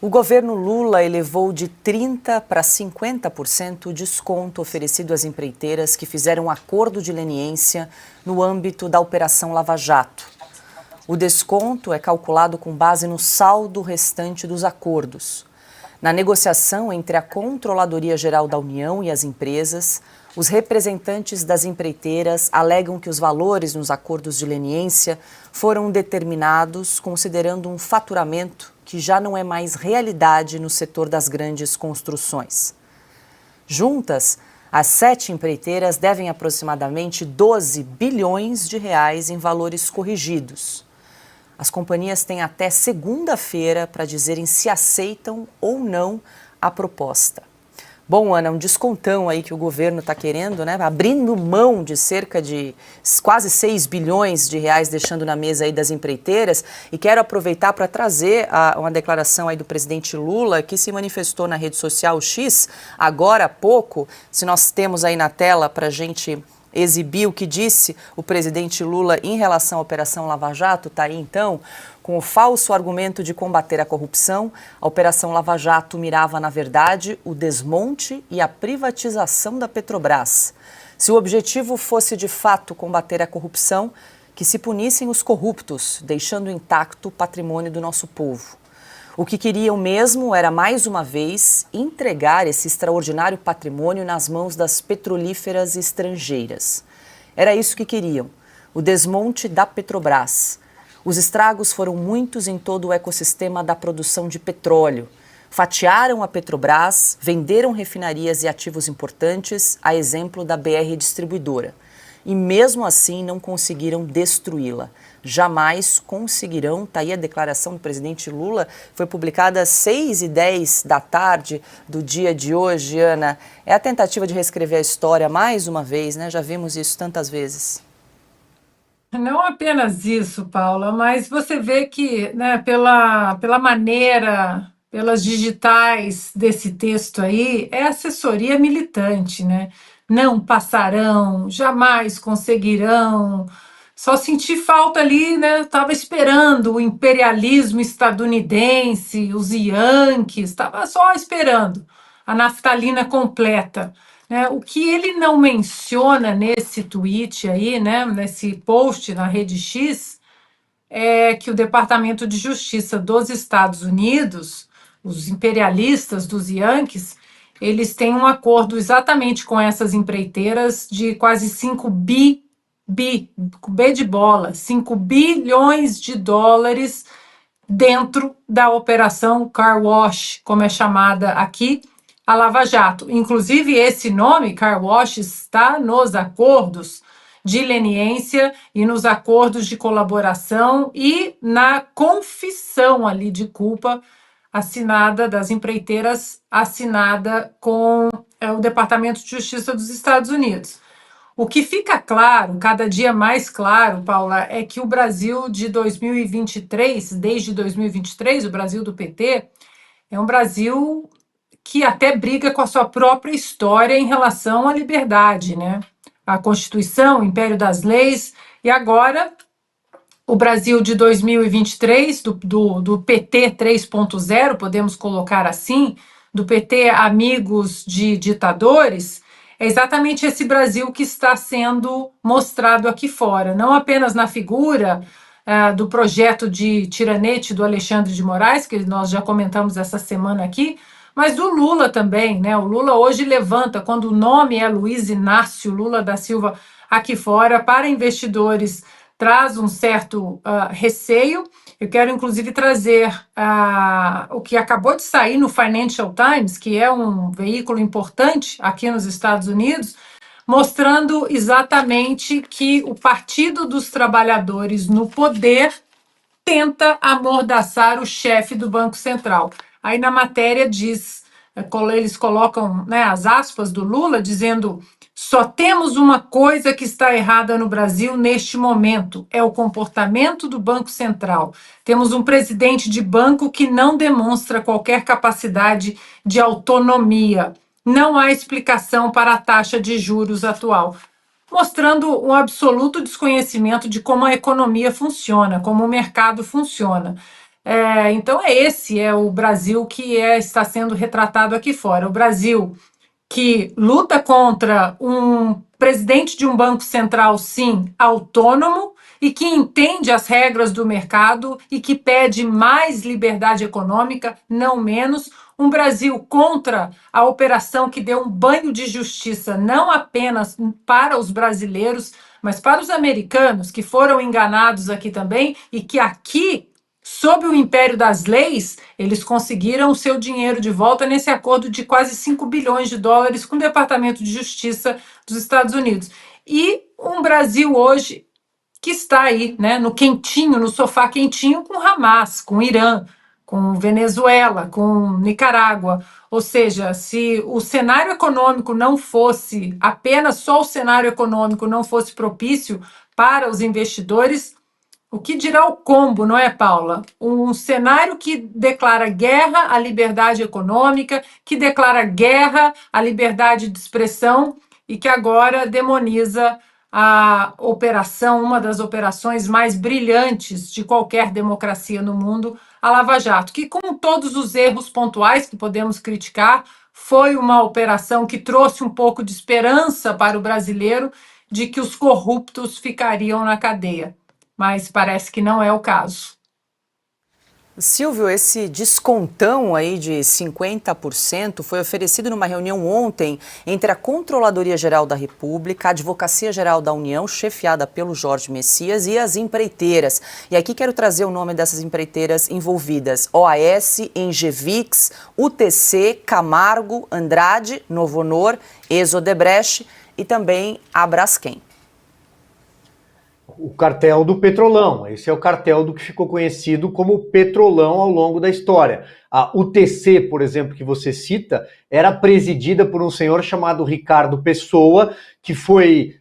O governo Lula elevou de 30% para 50% o desconto oferecido às empreiteiras que fizeram acordo de leniência no âmbito da Operação Lava Jato. O desconto é calculado com base no saldo restante dos acordos. Na negociação entre a Controladoria Geral da União e as empresas, os representantes das empreiteiras alegam que os valores nos acordos de leniência foram determinados considerando um faturamento que já não é mais realidade no setor das grandes construções. Juntas, as 7 empreiteiras devem aproximadamente 12 bilhões de reais em valores corrigidos. As companhias têm até segunda-feira para dizerem se aceitam ou não a proposta. Bom, Ana, um descontão aí que o governo está querendo, né? Abrindo mão de cerca de quase 6 bilhões de reais, deixando na mesa aí das empreiteiras. E quero aproveitar para trazer uma declaração aí do presidente Lula, que se manifestou na rede social X, agora há pouco. Se nós temos aí na tela para a gente exibir o que disse o presidente Lula em relação à Operação Lava Jato, está aí então. Com o falso argumento de combater a corrupção, a Operação Lava Jato mirava, na verdade, o desmonte e a privatização da Petrobras. Se o objetivo fosse, de fato, combater a corrupção, que se punissem os corruptos, deixando intacto o patrimônio do nosso povo. O que queriam mesmo era, mais uma vez, entregar esse extraordinário patrimônio nas mãos das petrolíferas estrangeiras. Era isso que queriam, o desmonte da Petrobras. Os estragos foram muitos em todo o ecossistema da produção de petróleo. Fatiaram a Petrobras, venderam refinarias e ativos importantes, a exemplo da BR Distribuidora. E mesmo assim não conseguiram destruí-la. Jamais conseguirão. Está aí a declaração do presidente Lula, foi publicada às 6h10 da tarde do dia de hoje, Ana. É a tentativa de reescrever a história mais uma vez, né? Já vimos isso tantas vezes. Não apenas isso, Paula, mas você vê que, né, pela maneira, pelas digitais desse texto aí, é assessoria militante, né? Não passarão, jamais conseguirão. Só senti falta ali, né? Estava esperando o imperialismo estadunidense, os Yankees, estava só esperando a naftalina completa. Né? O que ele não menciona nesse tweet aí, né, nesse post na Rede X, é que o Departamento de Justiça dos Estados Unidos, os imperialistas dos Yankees, eles têm um acordo exatamente com essas empreiteiras de quase 5 B de bola, 5 bilhões de dólares dentro da Operação Car Wash, como é chamada aqui, a Lava Jato. Inclusive, esse nome, Car Wash, está nos acordos de leniência e nos acordos de colaboração e na confissão ali de culpa assinada das empreiteiras, assinada com o Departamento de Justiça dos Estados Unidos. O que fica claro, cada dia mais claro, Paula, é que o Brasil de 2023, desde 2023, o Brasil do PT, é um Brasil que até briga com a sua própria história em relação à liberdade, né? A Constituição, o Império das Leis, e agora o Brasil de 2023, do PT 3.0, podemos colocar assim, do PT amigos de ditadores, é exatamente esse Brasil que está sendo mostrado aqui fora, não apenas na figura do projeto de tiranete do Alexandre de Moraes, que nós já comentamos essa semana aqui, mas do Lula também, né? O Lula hoje levanta, quando o nome é Luiz Inácio Lula da Silva aqui fora, para investidores, traz um certo receio. Eu quero, inclusive, trazer o que acabou de sair no Financial Times, que é um veículo importante aqui nos Estados Unidos, mostrando exatamente que o Partido dos Trabalhadores no poder tenta amordaçar o chefe do Banco Central. Aí na matéria diz, eles colocam, né, as aspas do Lula, dizendo: só temos uma coisa que está errada no Brasil neste momento, é o comportamento do Banco Central. Temos um presidente de banco que não demonstra qualquer capacidade de autonomia. Não há explicação para a taxa de juros atual, mostrando um absoluto desconhecimento de como a economia funciona, como o mercado funciona. Então, esse é o Brasil que está sendo retratado aqui fora. O Brasil que luta contra um presidente de um banco central, sim, autônomo, e que entende as regras do mercado e que pede mais liberdade econômica, não menos. Um Brasil contra a operação que deu um banho de justiça, não apenas para os brasileiros, mas para os americanos, que foram enganados aqui também, e que aqui, sob o império das leis, eles conseguiram o seu dinheiro de volta nesse acordo de quase 5 bilhões de dólares com o Departamento de Justiça dos Estados Unidos. E um Brasil hoje que está aí, né, no quentinho, no sofá quentinho com Hamas, com Irã, com Venezuela, com Nicarágua. Ou seja, se o cenário econômico não fosse, apenas só o cenário econômico não fosse propício para os investidores, o que dirá o combo, não é, Paula? Um cenário que declara guerra à liberdade econômica, que declara guerra à liberdade de expressão e que agora demoniza a operação, uma das operações mais brilhantes de qualquer democracia no mundo, a Lava Jato, que, com todos os erros pontuais que podemos criticar, foi uma operação que trouxe um pouco de esperança para o brasileiro de que os corruptos ficariam na cadeia, mas parece que não é o caso. Silvio, esse descontão aí de 50% foi oferecido numa reunião ontem entre a Controladoria Geral da República, a Advocacia Geral da União, chefiada pelo Jorge Messias, e as empreiteiras. E aqui quero trazer o nome dessas empreiteiras envolvidas: OAS, Engevix, UTC, Camargo, Andrade, Novo Honor, Ex-Odebrecht e também a Braskem. O cartel do Petrolão. Esse é o cartel do que ficou conhecido como Petrolão ao longo da história. A UTC, por exemplo, que você cita, era presidida por um senhor chamado Ricardo Pessoa, que foi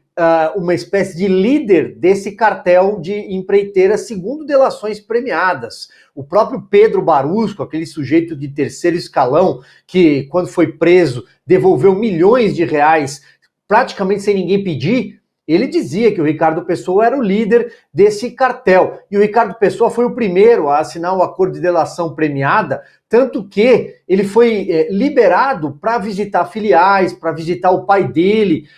uma espécie de líder desse cartel de empreiteiras, segundo delações premiadas. O próprio Pedro Barusco, aquele sujeito de terceiro escalão, que quando foi preso devolveu milhões de reais praticamente sem ninguém pedir, ele dizia que o Ricardo Pessoa era o líder desse cartel. E o Ricardo Pessoa foi o primeiro a assinar o acordo de delação premiada, tanto que ele foi liberado para visitar filiais, para visitar o pai dele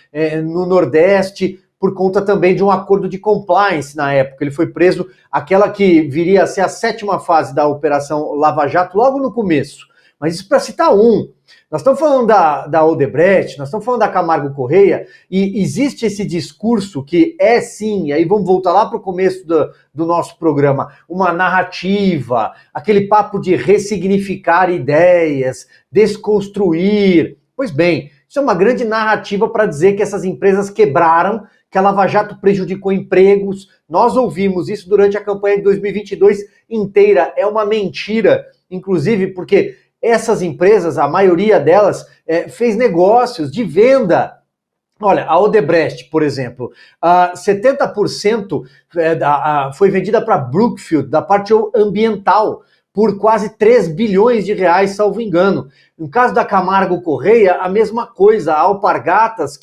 no Nordeste, por conta também de um acordo de compliance na época. Ele foi preso, aquela que viria a ser a 7ª fase da Operação Lava Jato, logo no começo. Mas isso para citar um. Nós estamos falando da Odebrecht, nós estamos falando da Camargo Correia, e existe esse discurso que é sim, aí vamos voltar lá para o começo do nosso programa, uma narrativa, aquele papo de ressignificar ideias, desconstruir. Pois bem, isso é uma grande narrativa para dizer que essas empresas quebraram, que a Lava Jato prejudicou empregos. Nós ouvimos isso durante a campanha de 2022 inteira. É uma mentira, inclusive porque essas empresas, a maioria delas, fez negócios de venda. Olha, a Odebrecht, por exemplo, 70% foi vendida para Brookfield, da parte ambiental, por quase 3 bilhões de reais, salvo engano. No caso da Camargo Correia, a mesma coisa, a Alpargatas,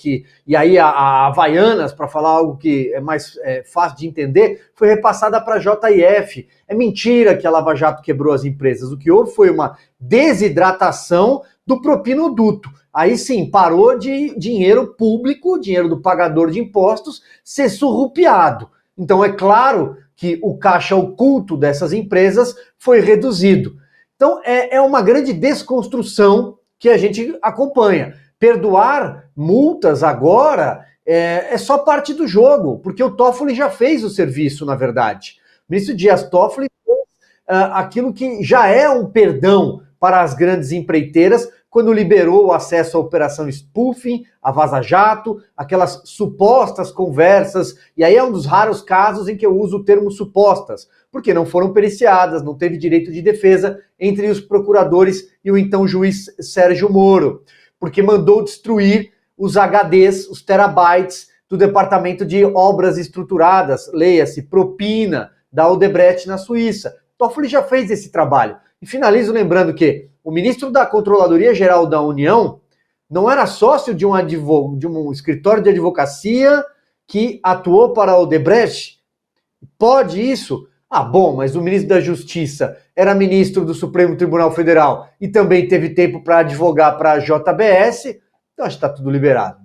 e aí a Havaianas, para falar algo que é mais fácil de entender, foi repassada para a JF. É mentira que a Lava Jato quebrou as empresas. O que houve foi uma desidratação do propinoduto. Aí sim, parou de dinheiro público, dinheiro do pagador de impostos, ser surrupiado. Então é claro que o caixa oculto dessas empresas foi reduzido. Então é uma grande desconstrução que a gente acompanha. Perdoar multas agora é só parte do jogo, porque o Toffoli já fez o serviço, na verdade. O ministro Dias Toffoli fez aquilo que já é um perdão para as grandes empreiteiras, quando liberou o acesso à operação spoofing, a Vaza Jato, aquelas supostas conversas, e aí é um dos raros casos em que eu uso o termo supostas, porque não foram periciadas, não teve direito de defesa entre os procuradores e o então juiz Sérgio Moro, porque mandou destruir os HDs, os terabytes do Departamento de Obras Estruturadas, leia-se, propina, da Odebrecht na Suíça. Toffoli já fez esse trabalho. E finalizo lembrando que o ministro da Controladoria Geral da União não era sócio de um escritório de advocacia que atuou para a Odebrecht? Pode isso? Ah, bom, mas o ministro da Justiça era ministro do Supremo Tribunal Federal e também teve tempo para advogar para a JBS, então acho que está tudo liberado.